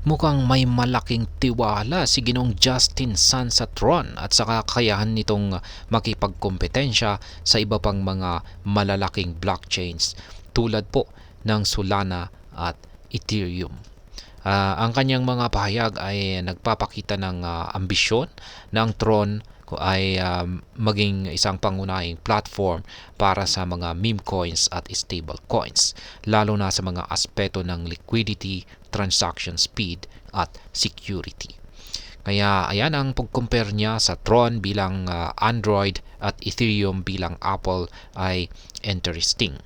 Mukhang may malaking tiwala si Ginoong Justin Sun sa Tron at sa kakayahan nitong makipagkompetensya sa iba pang mga malalaking blockchains tulad po ng Solana at Ethereum. Ang kanyang mga pahayag ay nagpapakita ng ambisyon ng Tron ay maging isang pangunahing platform para sa mga meme coins at stable coins, lalo na sa mga aspeto ng liquidity, transaction speed at security. Kaya ayan ang pag-compare niya sa Tron bilang Android at Ethereum bilang Apple ay interesting.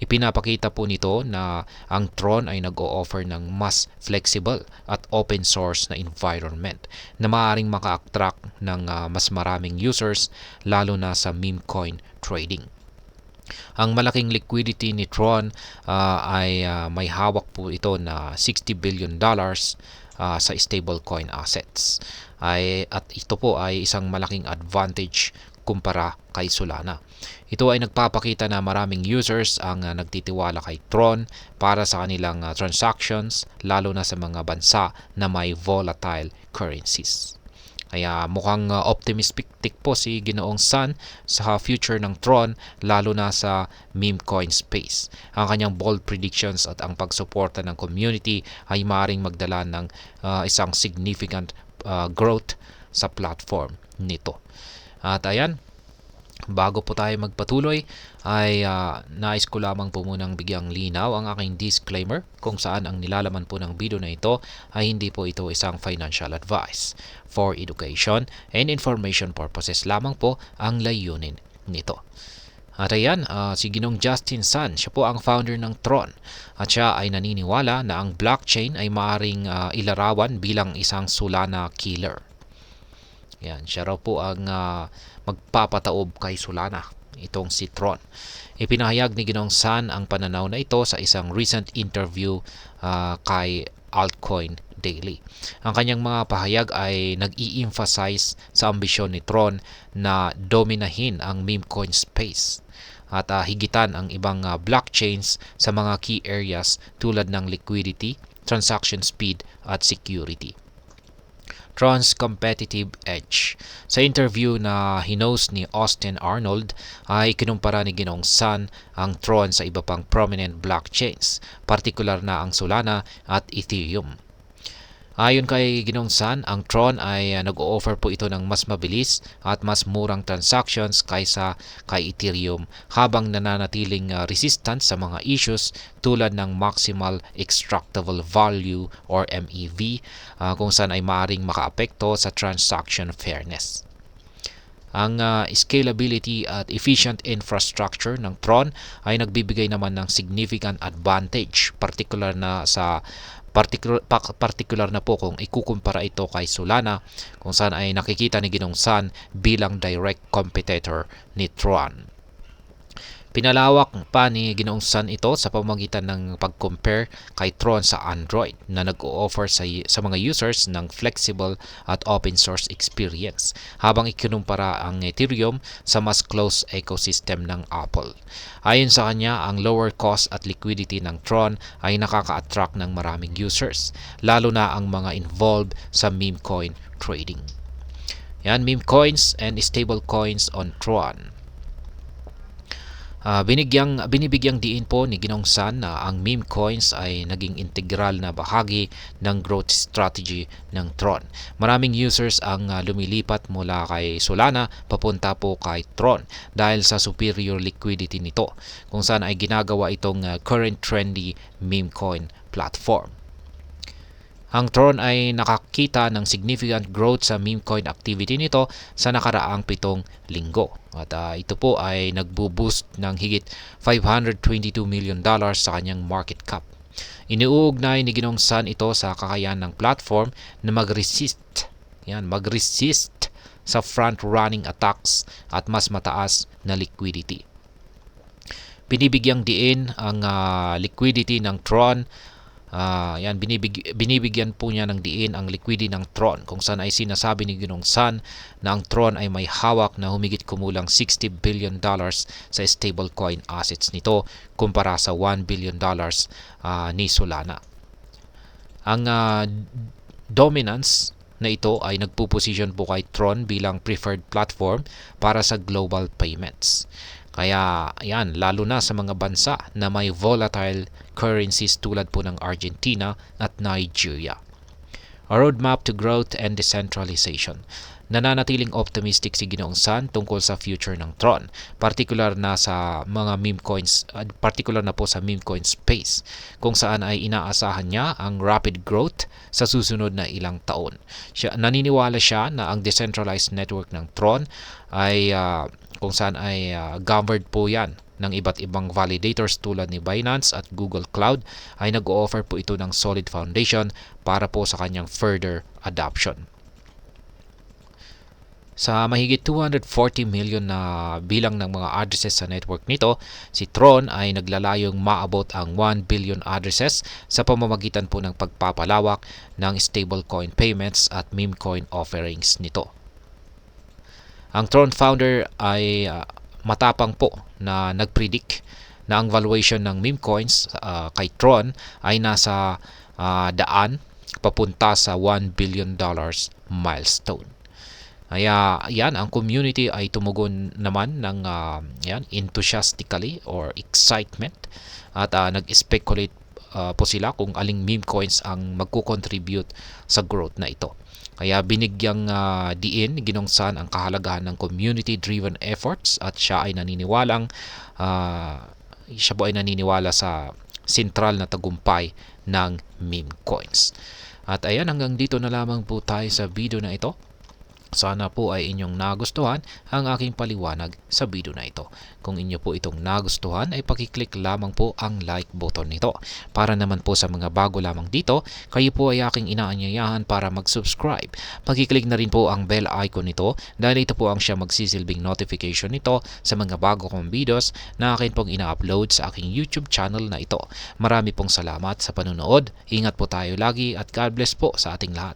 Ipinapakita po nito na ang Tron ay nag-o-offer ng mas flexible at open source na environment na maaaring maka-attract ng mas maraming users lalo na sa meme coin trading. Ang malaking liquidity ni Tron ay may hawak po ito na $60 billion sa stablecoin assets. At ito po ay isang malaking advantage kumpara kay Solana. Ito ay nagpapakita na maraming users ang nagtitiwala kay Tron para sa kanilang transactions, lalo na sa mga bansa na may volatile currencies. Kaya mukhang optimistic po si Ginoong Sun sa future ng Tron, lalo na sa meme coin space. Ang kanyang bold predictions at ang pagsuporta ng community ay maaaring magdala ng isang significant growth sa platform nito. At ayan, bago po tayo magpatuloy ay nais ko lamang po munang bigyang linaw ang aking disclaimer kung saan ang nilalaman po ng video na ito ay hindi po ito isang financial advice. For education and information purposes lamang po ang layunin nito. At ayan, si Ginong Justin Sun, siya po ang founder ng Tron at siya ay naniniwala na ang blockchain ay maaring ilarawan bilang isang Solana killer. Yan, siya raw po ang magpapataob kay Solana, itong si Tron. Ipinahayag ni Ginoong Sun ang pananaw na ito sa isang recent interview kay Altcoin Daily. Ang kanyang mga pahayag ay nag-i-emphasize sa ambisyon ni Tron na dominahin ang meme coin space at higitan ang ibang blockchains sa mga key areas tulad ng liquidity, transaction speed at security. Tron's competitive edge. Sa interview na hinost ni Austin Arnold ay kinumpara ni Ginoong Sun ang Tron sa iba pang prominent blockchains, partikular na ang Solana at Ethereum. Ayon kay Ginoong Sun, ang Tron ay nag-o-offer po ito ng mas mabilis at mas murang transactions kaysa kay Ethereum habang nananatiling resistant sa mga issues tulad ng maximal extractable value or MEV kung saan ay maaaring makaapekto sa transaction fairness. Ang scalability at efficient infrastructure ng Tron ay nagbibigay naman ng significant advantage, particular na po kung ikukumpara ito kay Solana kung saan ay nakikita ni Ginoong Sun bilang direct competitor ni Tron. Pinalawak pa ni Ginoong Sun ito sa pamamagitan ng pag-compare kay Tron sa Android na nag-o-offer sa mga users ng flexible at open source experience habang ikinumpara ang Ethereum sa mas close ecosystem ng Apple. Ayon sa kanya, ang lower cost at liquidity ng Tron ay nakaka-attract ng maraming users, lalo na ang mga involved sa meme coin trading. Yan, meme coins and stable coins on Tron. Binibigyang diin po ni Ginoong Sun na ang meme coins ay naging integral na bahagi ng growth strategy ng Tron. Maraming users ang lumilipat mula kay Solana papunta po kay Tron dahil sa superior liquidity nito, kung saan ay ginagawa itong current trendy meme coin platform. Ang Tron ay nakakita ng significant growth sa meme coin activity nito sa nakaraang 7 linggo. At ito po ay nagbo-boost ng higit $522 million sa kanyang market cap. Iniuugnay ni Ginoong Sun ito sa kakayahan ng platform na mag-resist sa front-running attacks at mas mataas na liquidity. Binibigyang diin ang liquidity ng Tron. Binibigyan po niya ng diin ang liquidity ng Tron, kung saan ay sinasabi ni Ginoong Sun na ang Tron ay may hawak na humigit kumulang $60 billion sa stablecoin assets nito kumpara sa $1 billion ni Solana. Ang dominance na ito ay nagpo-position po kay Tron bilang preferred platform para sa global payments. Kaya yan, lalo na sa mga bansa na may volatile currencies tulad po ng Argentina at Nigeria. A roadmap to growth and decentralization. Nananatiling optimistic si Ginoong San tungkol sa future ng Tron, particular na sa mga meme coins, particular na po sa meme coin space, kung saan ay inaasahan niya ang rapid growth sa susunod na ilang taon. Naniniwala siya na ang decentralized network ng Tron ay kung saan ay governed po yan ng iba't ibang validators tulad ni Binance at Google Cloud, ay nag-o-offer po ito ng solid foundation para po sa kanyang further adoption. Sa mahigit 240 million na bilang ng mga addresses sa network nito, si Tron ay naglalayong maabot ang 1 billion addresses sa pamamagitan po ng pagpapalawak ng stablecoin payments at meme coin offerings nito. Ang Tron founder ay matapang po na nagpredict na ang valuation ng meme coins kay Tron ay nasa daan papunta sa $1 billion milestone. Kaya yan, ang community ay tumugon naman ng enthusiastically or excitement at nag-speculate po sila kung aling meme coins ang magko-contribute sa growth na ito. Kaya binigyang diin Ginoong San ang kahalagahan ng community-driven efforts at siya po ay naniniwala sa sentral na tagumpay ng meme coins. At ayan, hanggang dito na lamang po tayo sa video na ito. Sana po ay inyong nagustuhan ang aking paliwanag sa video na ito. Kung inyo po itong nagustuhan ay pakiclick lamang po ang like button nito. Para naman po sa mga bago lamang dito, kayo po ay aking inaanyayahan para mag-subscribe. Pakiclick na rin po ang bell icon nito dahil ito po ang siya magsisilbing notification nito sa mga bago kong videos na akin pong ina-upload sa aking YouTube channel na ito. Marami pong salamat sa panunood. Ingat po tayo lagi at God bless po sa ating lahat.